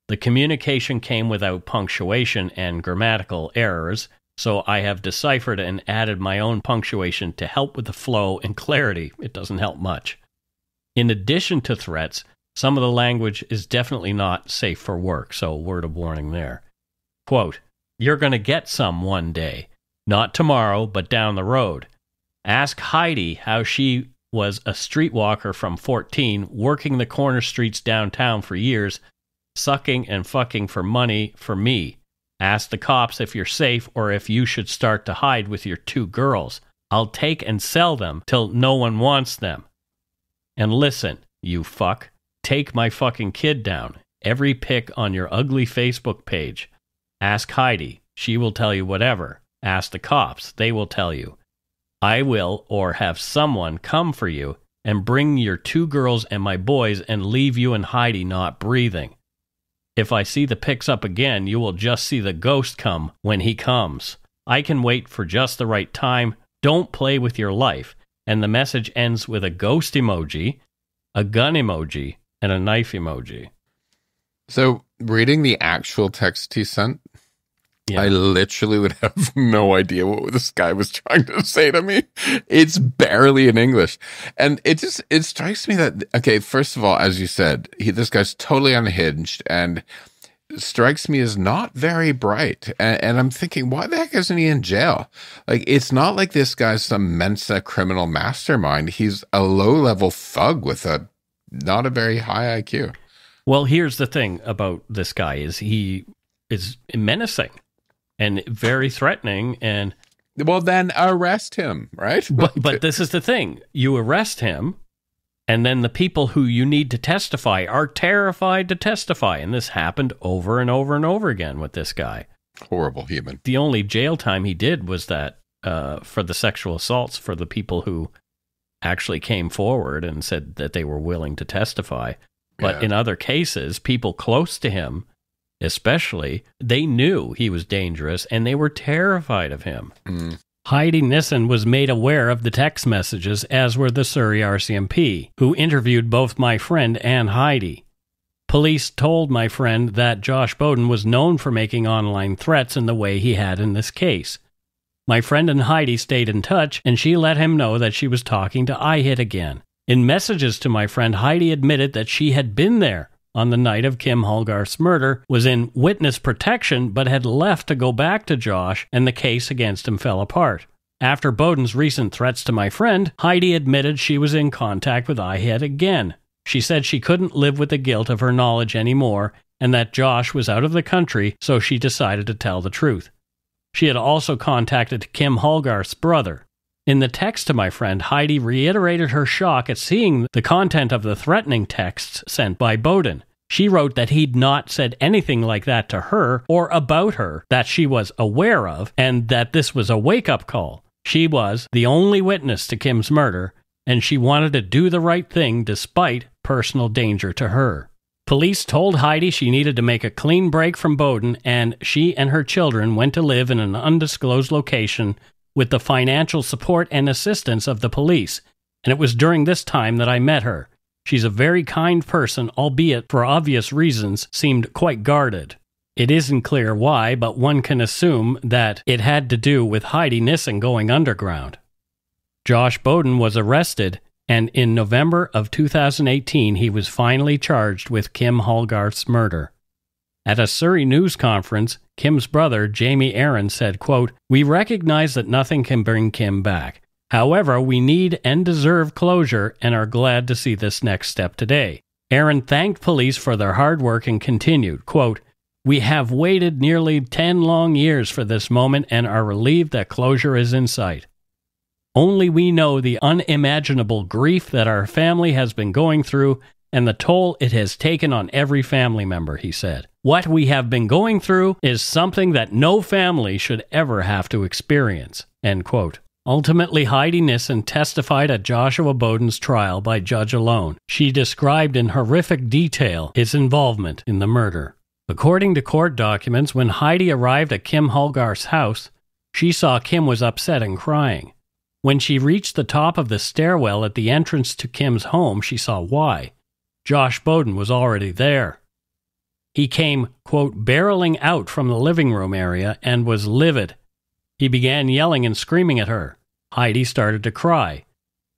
The communication came without punctuation and grammatical errors, so I have deciphered and added my own punctuation to help with the flow and clarity. It doesn't help much. In addition to threats, some of the language is definitely not safe for work, so word of warning there. Quote, "You're going to get some one day. Not tomorrow, but down the road. Ask Heidi how she was a streetwalker from 14, working the corner streets downtown for years, sucking and fucking for money for me. Ask the cops if you're safe or if you should start to hide with your 2 girls. I'll take and sell them till no one wants them. And listen, you fuck. Take my fucking kid down. Every pic on your ugly Facebook page. Ask Heidi. She will tell you whatever. Ask the cops. They will tell you. I will or have someone come for you and bring your 2 girls and my boys and leave you and Heidi not breathing. If I see the pics up again, you will just see the ghost come when he comes. I can wait for just the right time. Don't play with your life. And the message ends with a ghost emoji, a gun emoji, and a knife emoji. So, reading the actual text he sent, I literally would have no idea what this guy was trying to say to me. It's barely in English. And it strikes me that, okay, first of all, as you said, this guy's totally unhinged and strikes me as not very bright. And I'm thinking, why the heck isn't he in jail? Like, it's not like this guy's some Mensa criminal mastermind. He's a low-level thug with not a very high IQ. Well, here's the thing about this guy is he is menacing and very threatening. And well, then arrest him, right? But this is the thing. You arrest him, and then the people who you need to testify are terrified to testify. And this happened over and over and over again with this guy. Horrible human. The only jail time he did was that for the sexual assaults for the people who actually came forward and said that they were willing to testify. But in other cases, people close to him, especially, they knew he was dangerous and they were terrified of him. Mm. Heidi Nissen was made aware of the text messages, as were the Surrey RCMP, who interviewed both my friend and Heidi. Police told my friend that Josh Boden was known for making online threats in the way he had in this case. My friend and Heidi stayed in touch, and she let him know that she was talking to IHIT again. In messages to my friend, Heidi admitted that she had been there on the night of Kim Hallgarth's murder, was in witness protection, but had left to go back to Josh, and the case against him fell apart. After Boden's recent threats to my friend, Heidi admitted she was in contact with IHIT again. She said she couldn't live with the guilt of her knowledge anymore, and that Josh was out of the country, so she decided to tell the truth. She had also contacted Kim Hallgarth's brother. In the text to my friend, Heidi reiterated her shock at seeing the content of the threatening texts sent by Boden. She wrote that he'd not said anything like that to her or about her that she was aware of, and that this was a wake-up call. She was the only witness to Kim's murder, and she wanted to do the right thing despite personal danger to her. Police told Heidi she needed to make a clean break from Boden, and she and her children went to live in an undisclosed location with the financial support and assistance of the police, and it was during this time that I met her. She's a very kind person, albeit for obvious reasons seemed quite guarded. It isn't clear why, but one can assume that it had to do with Heidi Nissen going underground. Josh Boden was arrested, and in November of 2018 he was finally charged with Kim Hallgarth's murder. At a Surrey news conference, Kim's brother, Jamie Aaron, said, quote, "We recognize that nothing can bring Kim back. However, we need and deserve closure and are glad to see this next step today." Aaron thanked police for their hard work and continued, quote, "We have waited nearly 10 long years for this moment and are relieved that closure is in sight. Only we know the unimaginable grief that our family has been going through and the toll it has taken on every family member," he said. "What we have been going through is something that no family should ever have to experience," end quote. Ultimately, Heidi Nissen testified at Joshua Boden's trial by judge alone. She described in horrific detail his involvement in the murder. According to court documents, when Heidi arrived at Kim Hallgarth's house, she saw Kim was upset and crying. When she reached the top of the stairwell at the entrance to Kim's home, she saw why. Josh Boden was already there. He came, quote, barreling out from the living room area and was livid. He began yelling and screaming at her. Heidi started to cry.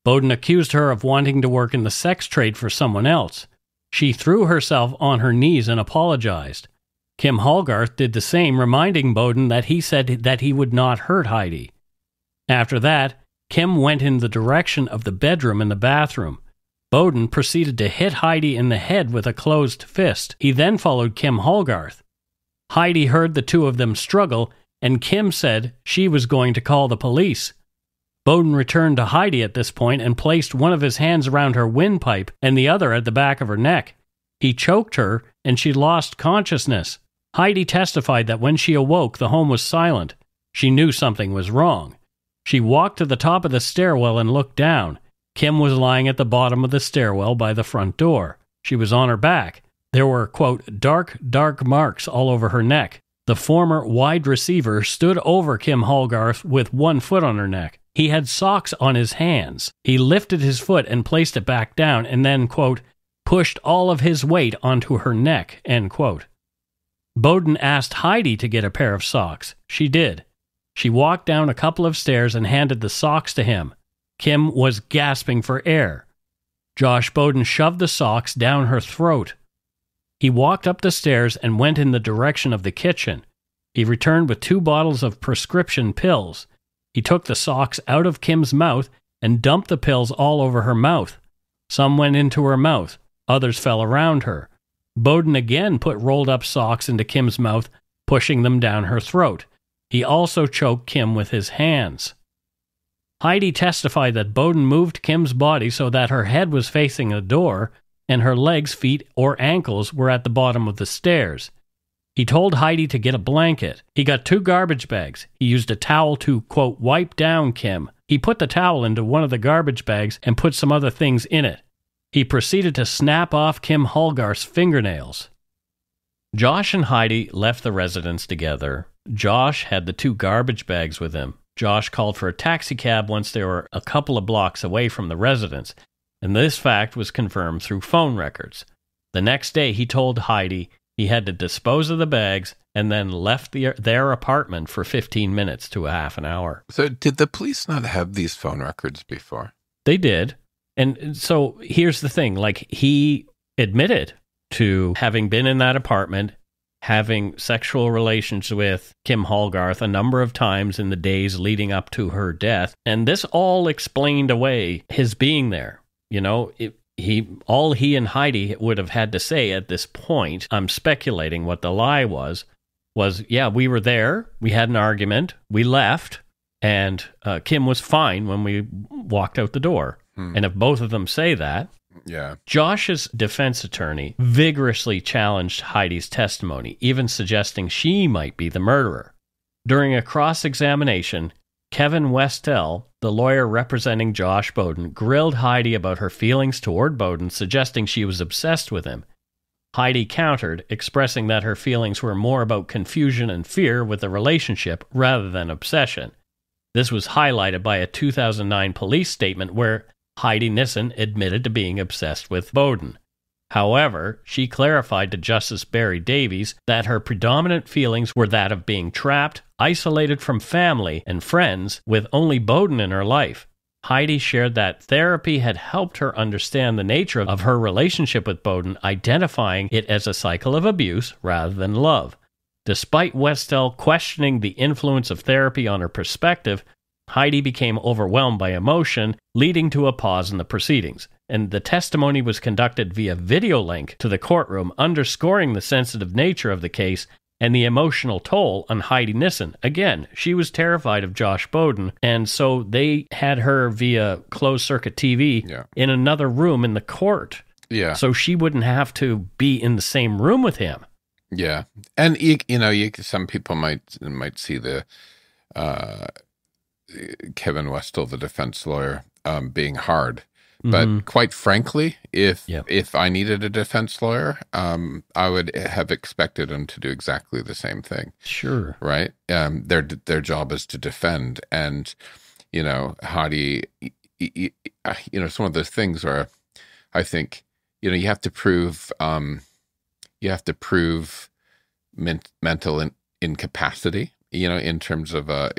Boden accused her of wanting to work in the sex trade for someone else. She threw herself on her knees and apologized. Kim Hallgarth did the same, reminding Boden that he said that he would not hurt Heidi. After that, Kim went in the direction of the bedroom and the bathroom. Boden proceeded to hit Heidi in the head with a closed fist. He then followed Kim Hallgarth. Heidi heard the two of them struggle, and Kim said she was going to call the police. Boden returned to Heidi at this point and placed one of his hands around her windpipe and the other at the back of her neck. He choked her, and she lost consciousness. Heidi testified that when she awoke, the home was silent. She knew something was wrong. She walked to the top of the stairwell and looked down. Kim was lying at the bottom of the stairwell by the front door. She was on her back. There were, quote, dark marks all over her neck. The former wide receiver stood over Kim Hallgarth with one foot on her neck. He had socks on his hands. He lifted his foot and placed it back down and then, quote, pushed all of his weight onto her neck, end quote. Boden asked Heidi to get a pair of socks. She did. She walked down a couple of stairs and handed the socks to him. Kim was gasping for air. Josh Boden shoved the socks down her throat. He walked up the stairs and went in the direction of the kitchen. He returned with 2 bottles of prescription pills. He took the socks out of Kim's mouth and dumped the pills all over her mouth. Some went into her mouth. Others fell around her. Boden again put rolled-up socks into Kim's mouth, pushing them down her throat. He also choked Kim with his hands. Heidi testified that Boden moved Kim's body so that her head was facing the door and her legs, feet, or ankles were at the bottom of the stairs. He told Heidi to get a blanket. He got 2 garbage bags. He used a towel to, quote, wipe down Kim. He put the towel into one of the garbage bags and put some other things in it. He proceeded to snap off Kim Hallgarth's fingernails. Josh and Heidi left the residence together. Josh had the 2 garbage bags with him. Josh called for a taxi cab once they were a couple of blocks away from the residence, and this fact was confirmed through phone records. The next day, he told Heidi he had to dispose of the bags and then left their apartment for 15 minutes to a half an hour. So did the police not have these phone records before? They did. And so here's the thing, like, he admitted to having been in that apartment, having sexual relations with Kim Hallgarth a number of times in the days leading up to her death. And this all explained away his being there. You know, all he and Heidi would have had to say at this point, I'm speculating what the lie was, yeah, we were there, we had an argument, we left, and Kim was fine when we walked out the door. And if both of them say that, yeah. Josh's defense attorney vigorously challenged Heidi's testimony, even suggesting she might be the murderer. During a cross-examination, Kevin Westell, the lawyer representing Josh Boden, grilled Heidi about her feelings toward Boden, suggesting she was obsessed with him. Heidi countered, expressing that her feelings were more about confusion and fear with the relationship rather than obsession. This was highlighted by a 2009 police statement where Heidi Nissen admitted to being obsessed with Boden. However, she clarified to Justice Barry Davies that her predominant feelings were that of being trapped, isolated from family and friends, with only Boden in her life. Heidi shared that therapy had helped her understand the nature of her relationship with Boden, identifying it as a cycle of abuse rather than love. Despite Westell questioning the influence of therapy on her perspective, Heidi became overwhelmed by emotion, leading to a pause in the proceedings, and the testimony was conducted via video link to the courtroom, underscoring the sensitive nature of the case and the emotional toll on Heidi Nissen. Again, she was terrified of Josh Boden, and so they had her via closed-circuit TV in another room in the court, so she wouldn't have to be in the same room with him. Yeah, and some people might see the Kevin Westell, the defense lawyer, being hard. But quite frankly, if I needed a defense lawyer, I would have expected him to do exactly the same thing. Sure. Right? Their job is to defend. And, Heidi, some of those things are, I think, you have to prove mental incapacity, in terms of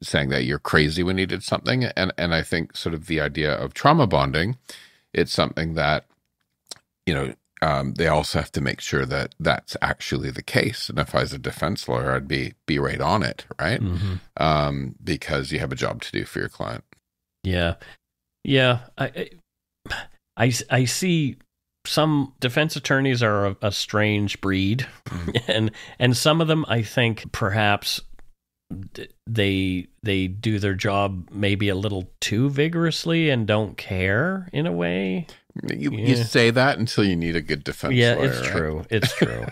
saying that you're crazy when you did something. And I think sort of the idea of trauma bonding, it's something that, they also have to make sure that that's actually the case. And if I was a defense lawyer, I'd be right on it, right? Because you have a job to do for your client. Yeah. Yeah. I see some defense attorneys are a strange breed. And some of them, I think, perhaps they do their job maybe a little too vigorously and don't care in a way. You say that until you need a good defense lawyer. Yeah, it's true. It's true.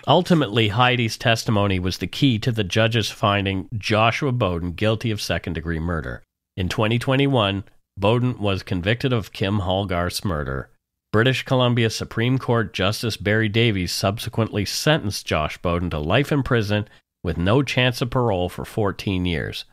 Ultimately, Heidi's testimony was the key to the judges finding Joshua Boden guilty of second-degree murder. In 2021, Boden was convicted of Kim Hallgarth's murder. British Columbia Supreme Court Justice Barry Davies subsequently sentenced Josh Boden to life in prison with no chance of parole for 14 years.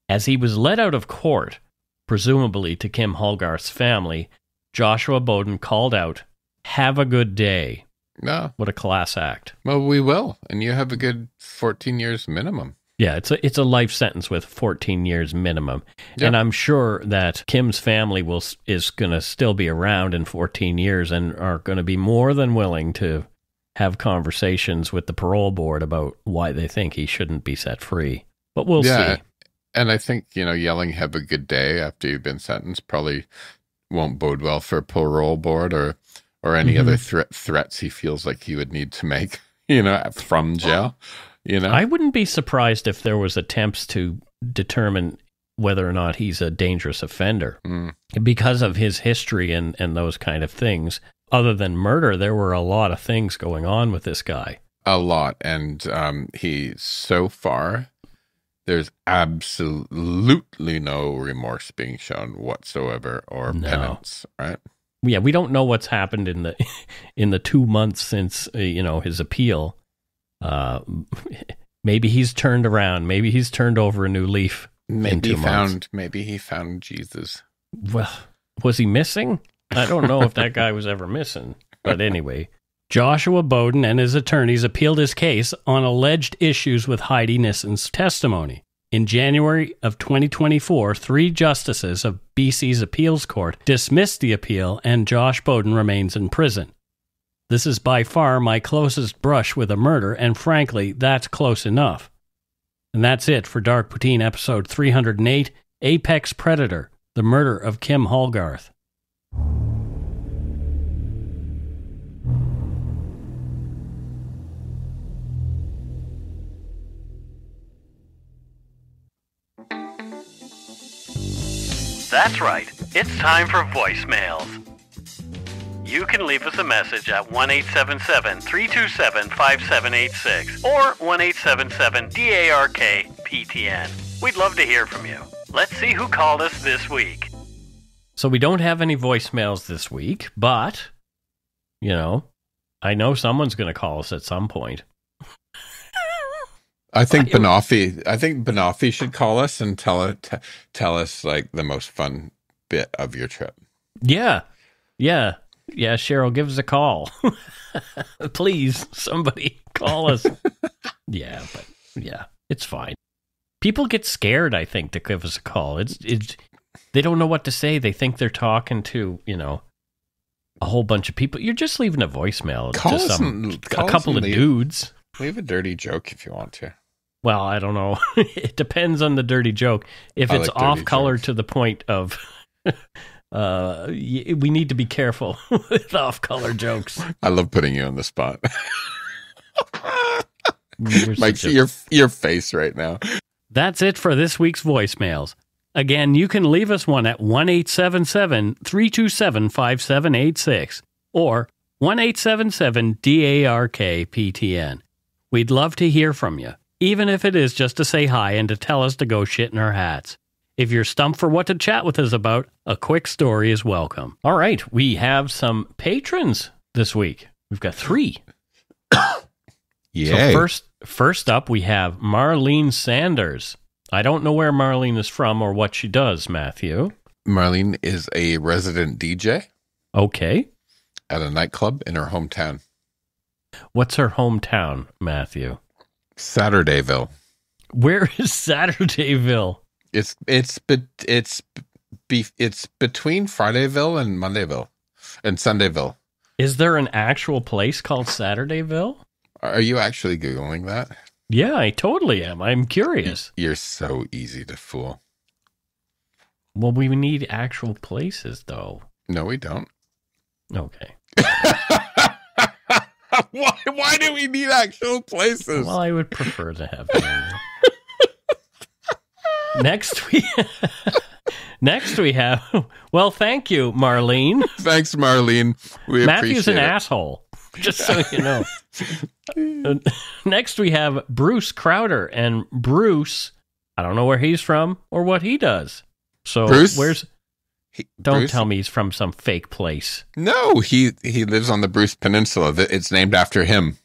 As he was let out of court, presumably to Kim Hallgarth's family, Joshua Boden called out, "Have a good day." No. What a class act. Well, we will. And you have a good 14 years minimum. Yeah, it's a life sentence with 14 years minimum. Yep. And I'm sure that Kim's family is going to still be around in 14 years and are going to be more than willing to have conversations with the parole board about why they think he shouldn't be set free. But we'll see. And I think, yelling "have a good day" after you've been sentenced probably won't bode well for a parole board or any other threats he feels like he would need to make, from jail. I wouldn't be surprised if there was attempts to determine whether or not he's a dangerous offender. Because of his history and those kind of things. Other than murder, there were a lot of things going on with this guy. A lot. And so far, there's absolutely no remorse being shown whatsoever or penance, right? Yeah, we don't know what's happened in the 2 months since his appeal. Maybe he's turned around. Maybe he's turned over a new leaf. Maybe he found Jesus. Well, was he missing? I don't know if that guy was ever missing. But anyway, Joshua Boden and his attorneys appealed his case on alleged issues with Heidi Nissen's testimony. In January of 2024, 3 justices of BC's appeals court dismissed the appeal, and Josh Boden remains in prison. This is by far my closest brush with a murder, and frankly, that's close enough. And that's it for Dark Poutine episode 308, Apex Predator, the murder of Kim Hallgarth. That's right. It's time for voicemails. You can leave us a message at 1-877-327-5786 or 1-877-DARK-PTN. We'd love to hear from you. Let's see who called us this week. So we don't have any voicemails this week, but, I know someone's going to call us at some point. I think Banoffee should call us and tell us like the most fun bit of your trip. Yeah, Cheryl, give us a call. Please, somebody call us. Yeah, it's fine. People get scared, I think, to give us a call. It's they don't know what to say. They think they're talking to, a whole bunch of people. You're just leaving a voicemail to a couple of dudes. Leave a dirty joke if you want to. Well, I don't know. It depends on the dirty joke. If it's off color to the point of, we need to be careful with off color jokes. I love putting you on the spot. Mike, your face right now. That's it for this week's voicemails. Again, you can leave us one at 1-877-327-5786 or 1-877-DARK-PTN. We'd love to hear from you, even if it is just to say hi and to tell us to go shit in our hats. If you're stumped for what to chat with us about, a quick story is welcome. All right, we have some patrons this week. We've got 3. Yay. So first up, we have Marlene Sanders. I don't know where Marlene is from or what she does, Matthew. Marlene is a resident DJ. Okay. At a nightclub in her hometown. What's her hometown, Matthew? Saturdayville. Where is Saturdayville? It's between Fridayville and Mondayville and Sundayville. Is there an actual place called Saturdayville? Are you actually Googling that? Yeah, I totally am. I'm curious. You're so easy to fool. Well, we need actual places, though. No, we don't. Okay. Why do we need actual places? Well, I would prefer to have them. Next we have, well, thank you, Marlene. Thanks, Marlene. We Matthew's an appreciate it. asshole, just so you know. Next we have Bruce Crowder, and Bruce, I don't know where he's from or what he does. So Bruce? Don't Bruce? tell me he's from some fake place. No, he lives on the Bruce Peninsula. It's named after him.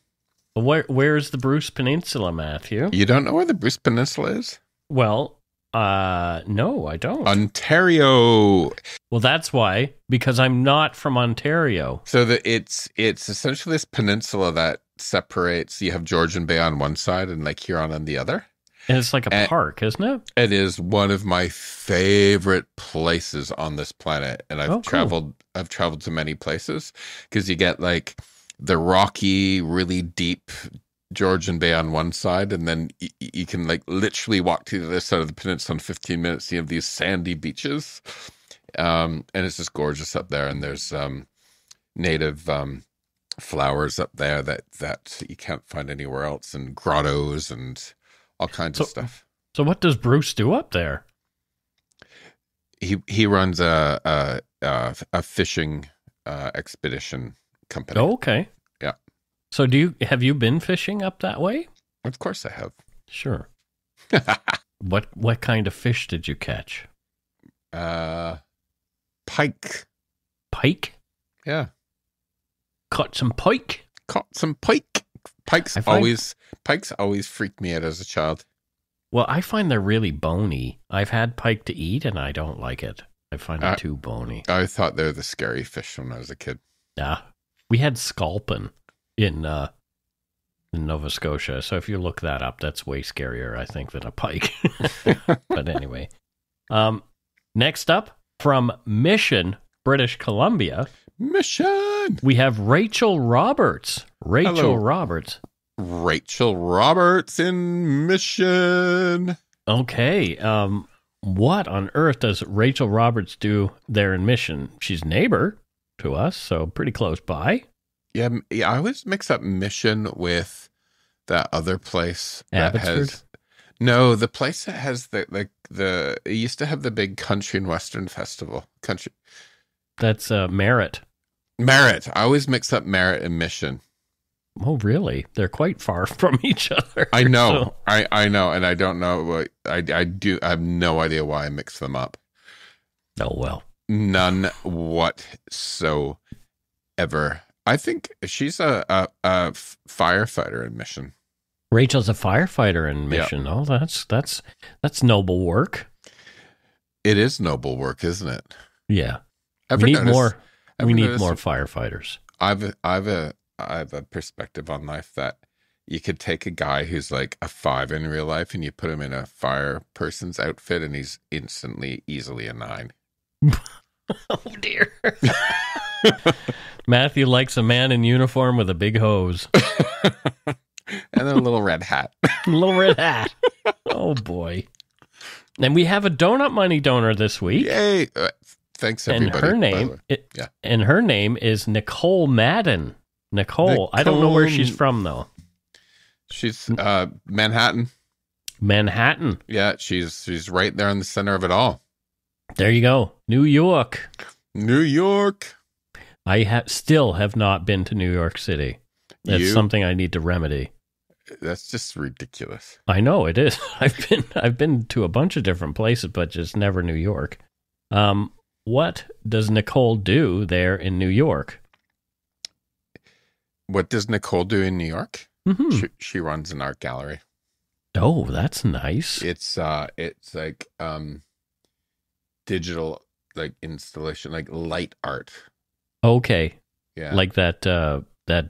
Where's the Bruce Peninsula, Matthew? You don't know where the Bruce Peninsula is? Well, no, I don't. Ontario. Well, that's why, because I'm not from Ontario. So it's essentially this peninsula that separates. You have Georgian Bay on one side and Lake Huron on the other. And it's like a park, isn't it? It is one of my favorite places on this planet, and I've traveled to many places because you get like the rocky, really deep Georgian Bay on one side, and then you can like literally walk to the other side of the peninsula in 15 minutes. You have these sandy beaches, and it's just gorgeous up there. And there's native flowers up there that you can't find anywhere else, and grottos and all kinds of stuff. So what does Bruce do up there? He runs a fishing expedition company. Oh, okay. Yeah. So have you been fishing up that way? Of course I have. Sure. What kind of fish did you catch? Pike. Pike? Yeah. Caught some pike? Caught some pike. Pikes always freaked me out as a child. Well, I find they're really bony. I've had pike to eat, and I don't like it. I find it too bony. I thought they were the scary fish when I was a kid. Yeah. We had sculpin in Nova Scotia, so if you look that up, that's way scarier, I think, than a pike. But anyway. Next up, from Mission, British Columbia. Mission! We have Rachel Roberts. Hello. Roberts. Rachel Roberts in Mission. Okay. What on earth does Rachel Roberts do there in Mission? She's neighbor to us, so pretty close by. Yeah, I always mix up Mission with that other place that Abbotsford? No, the place that has the it used to have the big country and western festival. Country. That's Merritt. Merritt. I always mix up Merritt and Mission. Oh, really? They're quite far from each other. I know. So. I know, and I don't know what I have no idea why I mix them up. Oh, well. None whatsoever. I think she's a firefighter in Mission. Rachel's a firefighter in Mission. Yep. Oh, that's noble work. It is noble work, isn't it? Yeah. We need more firefighters. I have a perspective on life that you could take a guy who's like a 5 in real life and you put him in a fire person's outfit and he's easily a 9. Oh dear. Matthew likes a man in uniform with a big hose. And a little red hat. Oh boy. And we have a donut money donor this week. Yay. Thanks everybody. And her name is Nicole Madden. Nicole. I don't know where she's from though. She's Manhattan. Manhattan. Yeah, she's right there in the center of it all. There you go. New York. I still have not been to New York City. That's something I need to remedy. That's just ridiculous. I know it is. I've been to a bunch of different places, but just never New York. What does Nicole do there in New York? What does Nicole do in New York? Mm-hmm. She runs an art gallery. Oh, that's nice. It's like digital like installation, like light art. Okay. Yeah. Like that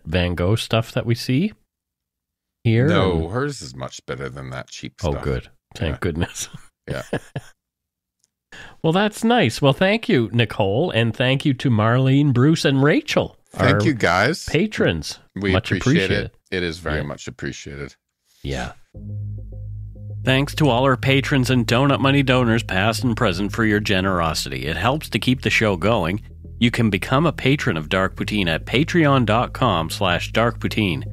Van Gogh stuff that we see here? No, hers is much better than that cheap stuff. Oh, good. Thank goodness. Yeah. Well, that's nice. Well, thank you, Nicole, and thank you to Marlene, Bruce, and Rachel. Thank you, guys. Patrons. We much appreciate it. It is very much appreciated. Yeah. Thanks to all our patrons and Donut Money donors, past and present, for your generosity. It helps to keep the show going. You can become a patron of Dark Poutine at patreon.com/darkpoutine.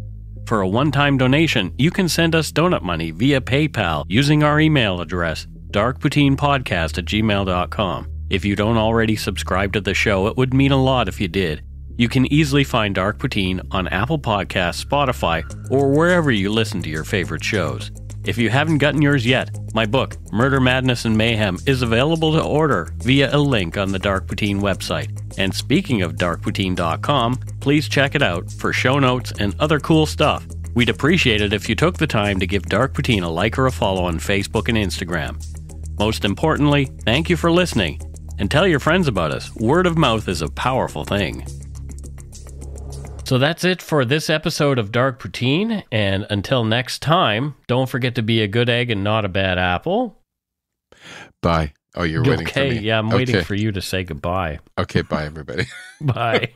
For a one-time donation, you can send us donut money via PayPal using our email address, darkpoutinepodcast@gmail.com. If you don't already subscribe to the show, it would mean a lot if you did. You can easily find Dark Poutine on Apple Podcasts, Spotify, or wherever you listen to your favorite shows. If you haven't gotten yours yet, my book, Murder, Madness, and Mayhem, is available to order via a link on the Dark Poutine website. And speaking of darkpoutine.com, please check it out for show notes and other cool stuff. We'd appreciate it if you took the time to give Dark Poutine a like or a follow on Facebook and Instagram. Most importantly, thank you for listening, and tell your friends about us. Word of mouth is a powerful thing. So that's it for this episode of Dark Poutine, and until next time, don't forget to be a good egg and not a bad apple. Bye. Oh, you're waiting for me. Okay, yeah, I'm waiting for you to say goodbye. Okay, bye, everybody. Bye.